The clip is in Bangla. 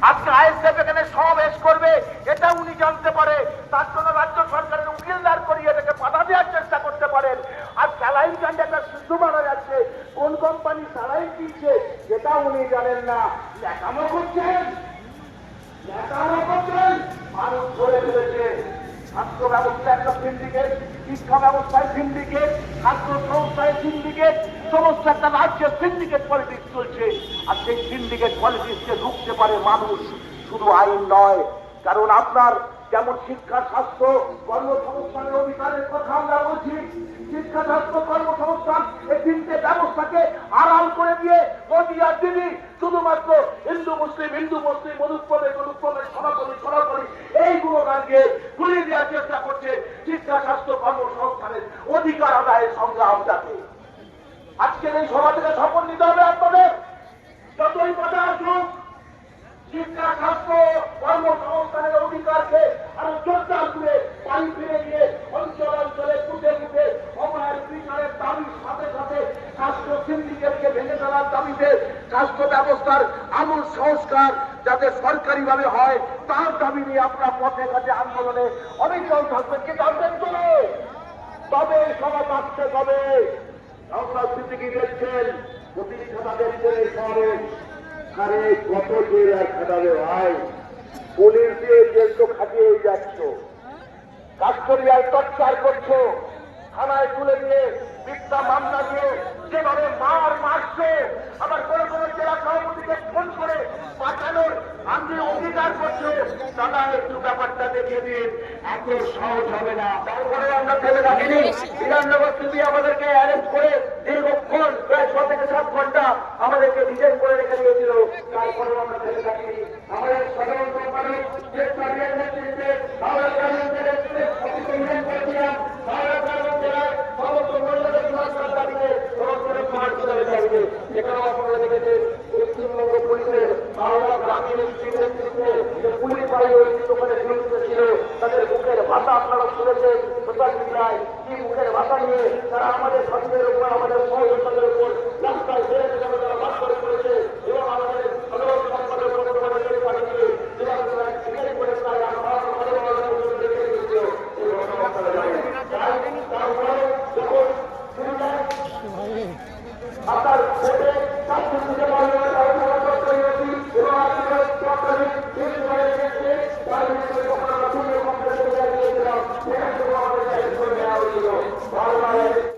আজকে আইএসএফ এখানে সমাবেশ করবে এটা উনি জানতে পারে, তার জন্য রাজ্য সরকারের উকিল দাঁড় করিয়ে এটাকে বাধা দেওয়ার চেষ্টা করতে পারেন। আর স্যালাইন কাণ্ডে একটা সিদ্ধু মারা যাচ্ছে, কোন কোম্পানি স্যালাইন দিচ্ছে সেটা উনি জানেন না। ন্যাকামো করছেন, মানুষ ধরে ফেলেছে। ছাত্র ব্যবস্থা একটা সিন্ডিকেট, শিক্ষা ব্যবস্থায় সিন্ডিকেট, ছাত্র সংস্থায় সিন্ডিকেট, সমস্ত একটা রাজ্যের সিন্ডিকেট পলিটিক্স চলছে। আর সেই সিন্ডিকেট পলিটিক্সকে রুখতে পারে মানুষ, শুধু আইন নয়। কারণ আপনার যেমন শিক্ষা, স্বাস্থ্য, কর্মসংস্থানের অধিকারের কথা আমরা বলছি, শিক্ষা, স্বাস্থ্য, কর্মসংস্থান এই তিনটে ব্যবস্থাকে আড়াল করে দিয়ে মোদী আর দিদি শুধুমাত্র হিন্দু মুসলিম অনুপ্রবেশ সনাতনী এইগুলো গানকে তুলে দেওয়ার চেষ্টা করছে। শিক্ষা, স্বাস্থ্য, কর্মসংস্থানের অধিকার আদায়ের সংগ্রাম যাতে আজকের এই সভা থেকে শপথ নিতে হবে আপনাদের। যতই কথা আসুক, শিক্ষা, স্বাস্থ্য, কর্মসংস্থানের অধিকারকে আরো জোরদার করে বাড়ি ফিরে গিয়ে অঞ্চলে ফুটে অবহের বিচারের দাবির সাথে সাথে স্বাস্থ্য সিন্ডিকেটকে ভেঙে ফেলার দাবিতে স্বাস্থ্য ব্যবস্থার আমূল সংস্কার যাতে সরকারি ভাবে হয় তার দাবি নিয়ে আপনারা পথে ঘাটে আন্দোলনে অবিচল থাকবেন। কি জানবেন তো? তবে সভা থাকতে হবে। আপনার সিদ্দিকী দেখছেন প্রতিষ্ঠা তাদের শহরে আরে কত জেল আর খাটাবে ভাই, পুলিশ দিয়ে জেল তো খাটিয়ে যাচ্ছ, কাস্টডিয়াল টর্চার করছো, থানায় তুলে দিয়ে মিথ্যা মামলা দিয়ে যেভাবে মারছে, আবার কোন কোন জেলা সভাপতিকে ফোন করে পাঠানোর আমি অঙ্গীকার করছো। দাদা একটু ব্যাপারটা দেখে দিন, এত সহজ হবে না। তারপরে আমরা ফেলে রাখিনি, বিধাননগর সিবি আমাদেরকে অ্যারেস্ট করে দীর্ঘক্ষণ প্রায় 6 থেকে 7 ঘন্টা আমাদেরকে ডিটেইন করে রেখে দিয়েছিল। তারপরে আমরা ফেলে রাখিনি। আমাদের সাধারণ কোম্পানি